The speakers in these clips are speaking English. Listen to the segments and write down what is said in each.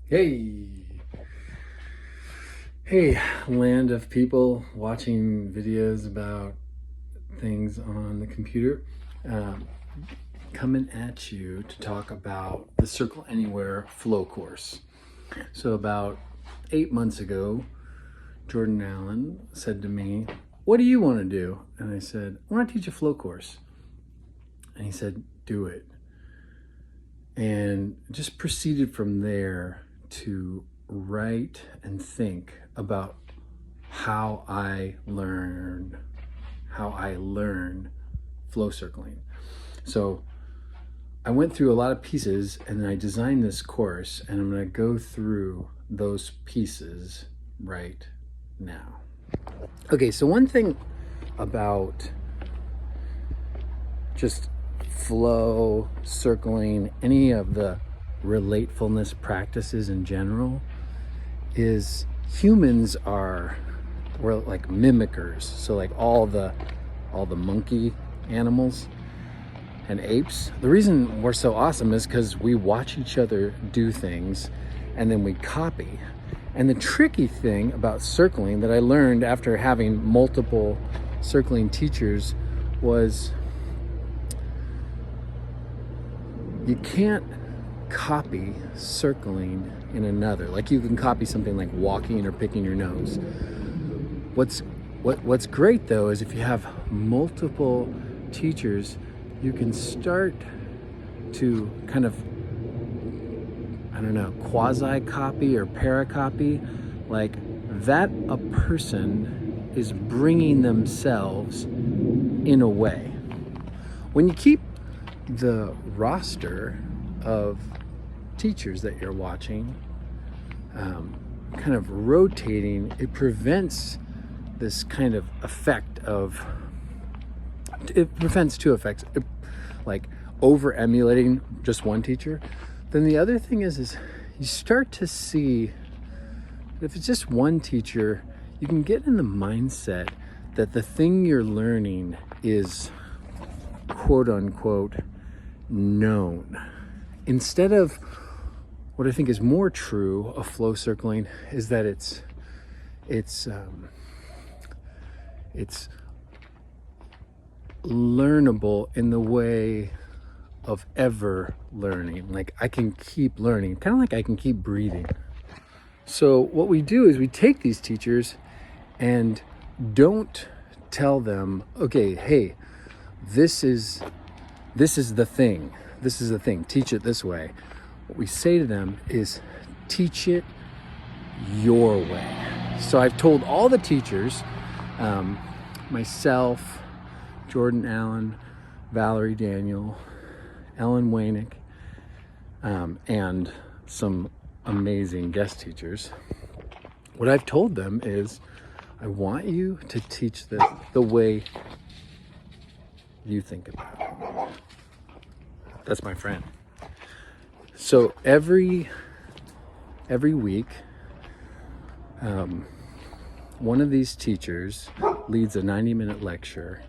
Hey, hey, land of people watching videos about things on the computer. Um, Coming at you to talk about the Circle Anywhere flow course. So, about 8 months ago, Jordan Allen said to me, "What do you want to do?" And I said, "I want to teach a flow course." And he said, "Do it." And just proceeded from there to write and think about how I learn flow circling. So I went through a lot of pieces and then I designed this course, and I'm going to go through those pieces right now. Okay, so one thing about just flow, circling, any of the relatefulness practices in general is we're like mimickers. So like all the monkey animals and apes, the reason we're so awesome is because we watch each other do things and then we copy. And the tricky thing about circling that I learned after having multiple circling teachers was you can't copy circling in another. Like you can copy something like walking or picking your nose. What's great though is if you have multiple teachers, you can start to kind of, quasi copy or para copy, like that a person is bringing themselves in a way. When you keep the roster of teachers that you're watching kind of rotating, it prevents this kind of it prevents two effects, like over emulating just one teacher. Then the other thing is you start to see if it's just one teacher, you can get in the mindset that the thing you're learning is quote unquote known, instead of what I think is more true of flow circling is that it's learnable in the way of ever learning. Like I can keep learning, kind of like I can keep breathing. So what we do is we take these teachers and don't tell them, okay, hey, this is the thing. This is the thing. Teach it this way. What we say to them is teach it your way. So I've told all the teachers, myself, Jordan Allen, Valerie Daniel, Ellen Wainick, and some amazing guest teachers. What I've told them is I want you to teach this the way you think about it. That's my friend. So every week, one of these teachers leads a 90-minute lecture,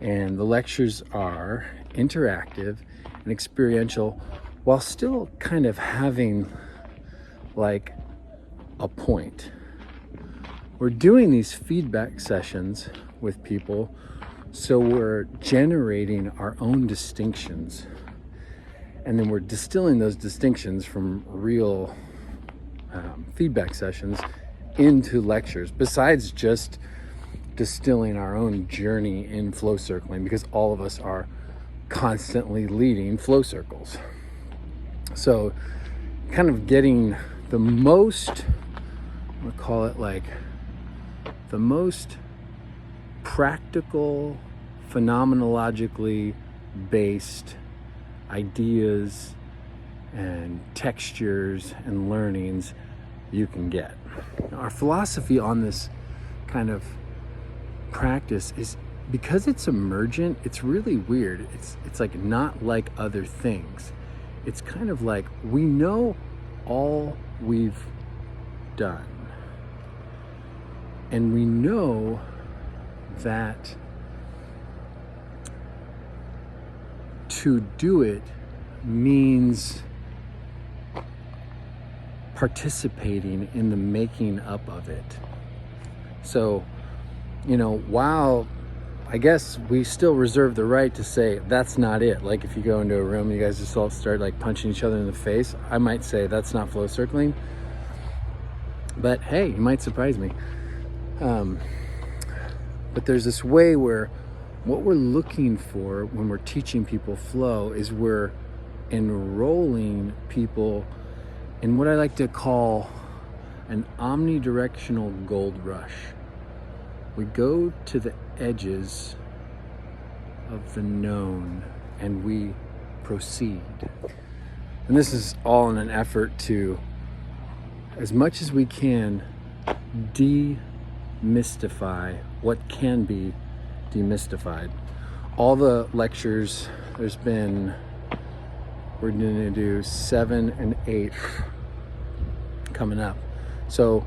and the lectures are interactive and experiential while still kind of having like a point. We're doing these feedback sessions with people, so we're generating our own distinctions, and then we're distilling those distinctions from real feedback sessions into lectures, besides just distilling our own journey in flow circling, because all of us are constantly leading flow circles. So kind of getting the most, I'm gonna call it like the most practical, phenomenologically based ideas and textures and learnings you can get. Our philosophy on this kind of practice is, because it's emergent, it's really weird. It's like not like other things. It's kind of like we know all we've done, and we know that to do it means participating in the making up of it. So, while I guess we still reserve the right to say that's not it. Like if you go into a room and you guys just all start like punching each other in the face, I might say that's not flow circling. But hey, you might surprise me. But there's this way where what we're looking for when we're teaching people flow is we're enrolling people in what I like to call an omnidirectional gold rush. We go to the edges of the known and we proceed. And this is all in an effort to, as much as we can, demystify what can be demystified. All the lectures, we're going to do 7 and 8 coming up. So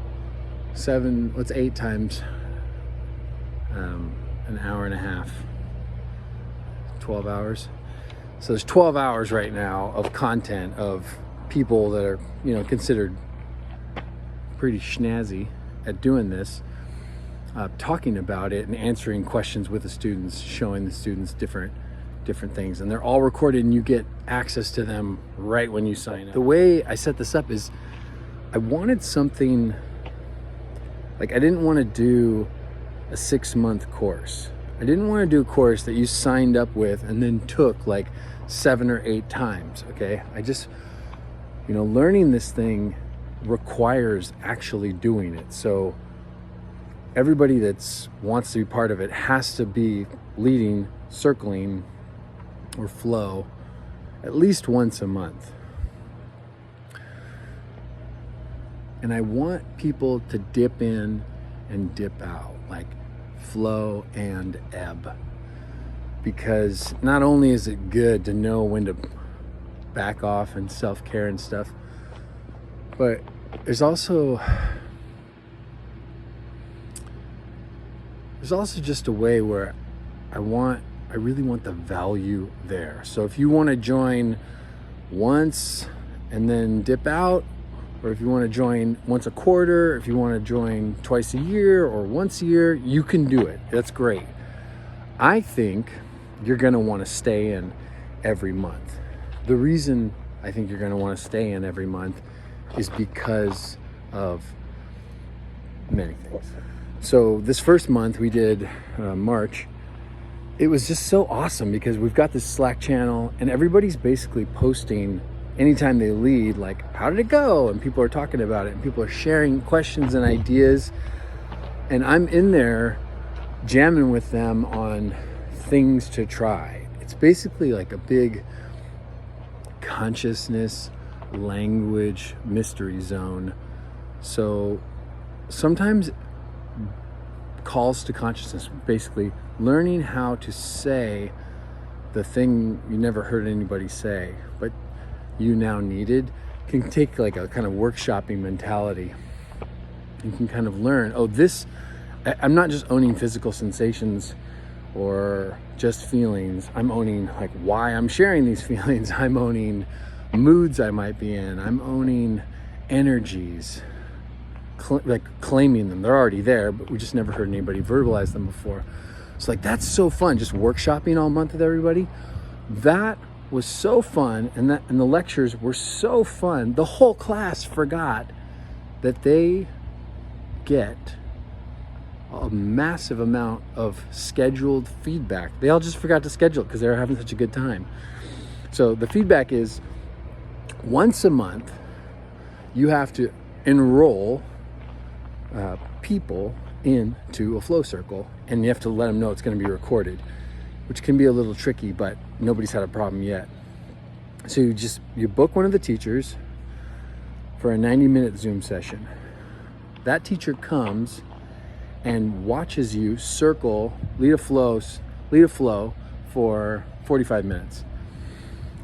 7, what's 8 times an hour and a half? 12 hours. So there's 12 hours right now of content of people that are, considered pretty snazzy at doing this, talking about it and answering questions with the students, showing the students different things, and they're all recorded and you get access to them right when you sign up. The way I set this up is I wanted something like, I didn't want to do a 6-month course. I didn't want to do a course that you signed up with and then took like 7 or 8 times. Okay, I just, learning this thing requires actually doing it. So everybody that wants to be part of it has to be leading, circling, or flow at least once a month. And I want people to dip in and dip out, like flow and ebb. Because not only is it good to know when to back off and self-care and stuff, but there's also just a way where I really want the value there. So if you want to join once and then dip out, or if you want to join once a quarter, if you want to join twice a year or once a year, you can do it. That's great. I think you're going to want to stay in every month. The reason I think you're going to want to stay in every month is because of many things. So this first month we did March. It was just so awesome because we've got this Slack channel and everybody's basically posting anytime they lead, like, how did it go? And people are talking about it and people are sharing questions and ideas. And I'm in there jamming with them on things to try. It's basically like a big consciousness language mystery zone. So sometimes calls to consciousness, basically learning how to say the thing you never heard anybody say, but you now needed, can take like a kind of workshopping mentality. You can kind of learn, I'm not just owning physical sensations or just feelings. I'm owning like why I'm sharing these feelings. I'm owning moods I might be in. I'm owning energies, claiming them. They're already there, but we just never heard anybody verbalize them before. It's like, that's so fun, just workshopping all month with everybody. That was so fun, and the lectures were so fun. The whole class forgot that they get a massive amount of scheduled feedback. They all just forgot to schedule it because they were having such a good time. So the feedback is once a month, you have to enroll people into a flow circle, and you have to let them know it's going to be recorded, which can be a little tricky, but nobody's had a problem yet. So you book one of the teachers for a 90-minute Zoom session. That teacher comes and watches you circle, lead a flow for 45 minutes.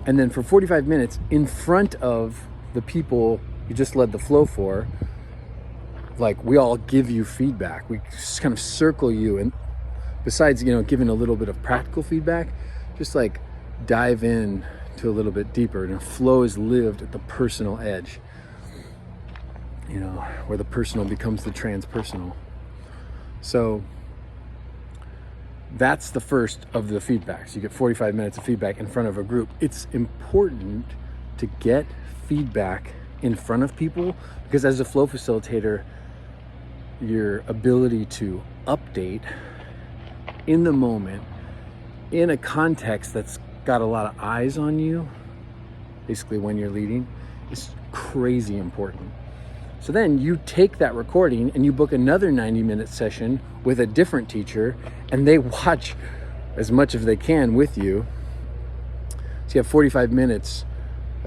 And then for 45 minutes in front of the people you just led the flow for, like, we all give you feedback. We just kind of circle you, and besides, giving a little bit of practical feedback, just like dive in to a little bit deeper, and flow is lived at the personal edge. where the personal becomes the transpersonal. So that's the first of the feedbacks. You get 45 minutes of feedback in front of a group. It's important to get feedback in front of people, because as a flow facilitator, your ability to update in the moment in a context that's got a lot of eyes on you, basically when you're leading, is crazy important. So then you take that recording and you book another 90-minute session with a different teacher, and they watch as much as they can with you. So you have 45 minutes,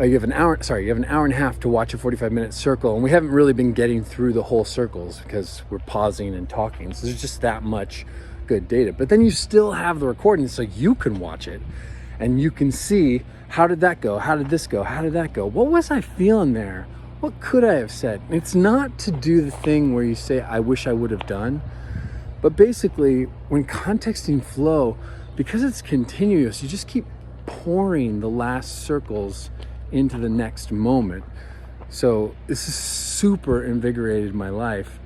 you have an hour and a half to watch a 45-minute circle. And we haven't really been getting through the whole circles because we're pausing and talking. So there's just that much good data. But then you still have the recording so you can watch it and you can see, how did that go? How did this go? How did that go? What was I feeling there? What could I have said? It's not to do the thing where you say, I wish I would have done. But basically, when contexting flow, because it's continuous, you just keep pouring the last circles into the next moment. So this has super invigorated my life,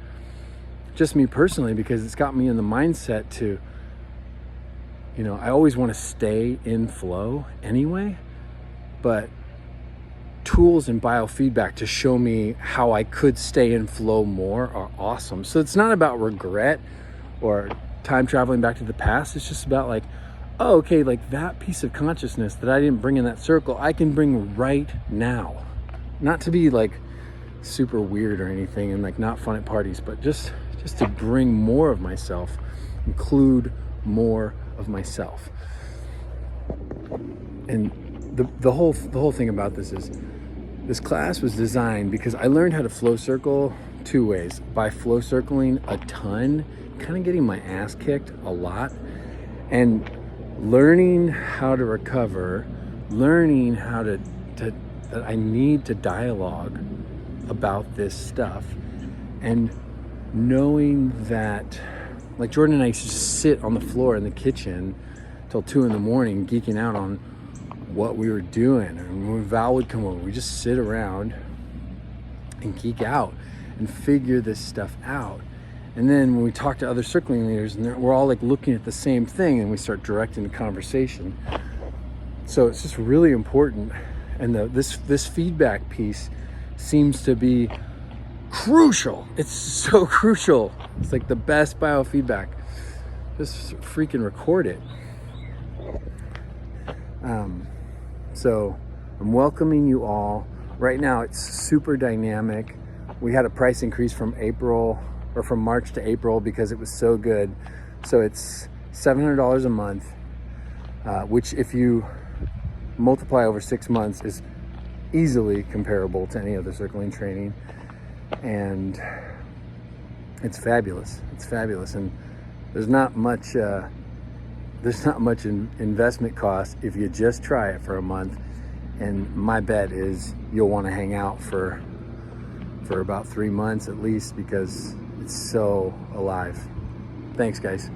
just me personally, because it's got me in the mindset to, I always want to stay in flow anyway, but tools and biofeedback to show me how I could stay in flow more are awesome. So it's not about regret or time traveling back to the past. It's just about okay, that piece of consciousness that I didn't bring in that circle, I can bring right now. Not to be super weird or anything and not fun at parties, but just to bring more of myself, include more of myself. And the whole thing about this is, this class was designed because I learned how to flow circle two ways. By flow circling a ton, kind of getting my ass kicked a lot, and learning how to recover, learning how that I need to dialogue about this stuff, and knowing that, Jordan and I used to just sit on the floor in the kitchen till 2 a.m, geeking out on what we were doing. And when Val would come over, we just sit around and geek out and figure this stuff out. And then when we talk to other circling leaders, and we're all looking at the same thing, and we start directing the conversation. So it's just really important. And this feedback piece seems to be crucial. It's so crucial. It's the best biofeedback. Just freaking record it. So I'm welcoming you all. Right now it's super dynamic. We had a price increase from March to April because it was so good. So it's $700 a month, which if you multiply over 6 months is easily comparable to any other circling training. And it's fabulous. It's fabulous. And there's not much investment cost if you just try it for a month. And my bet is you'll want to hang out for about 3 months at least, because it's so alive. Thanks, guys.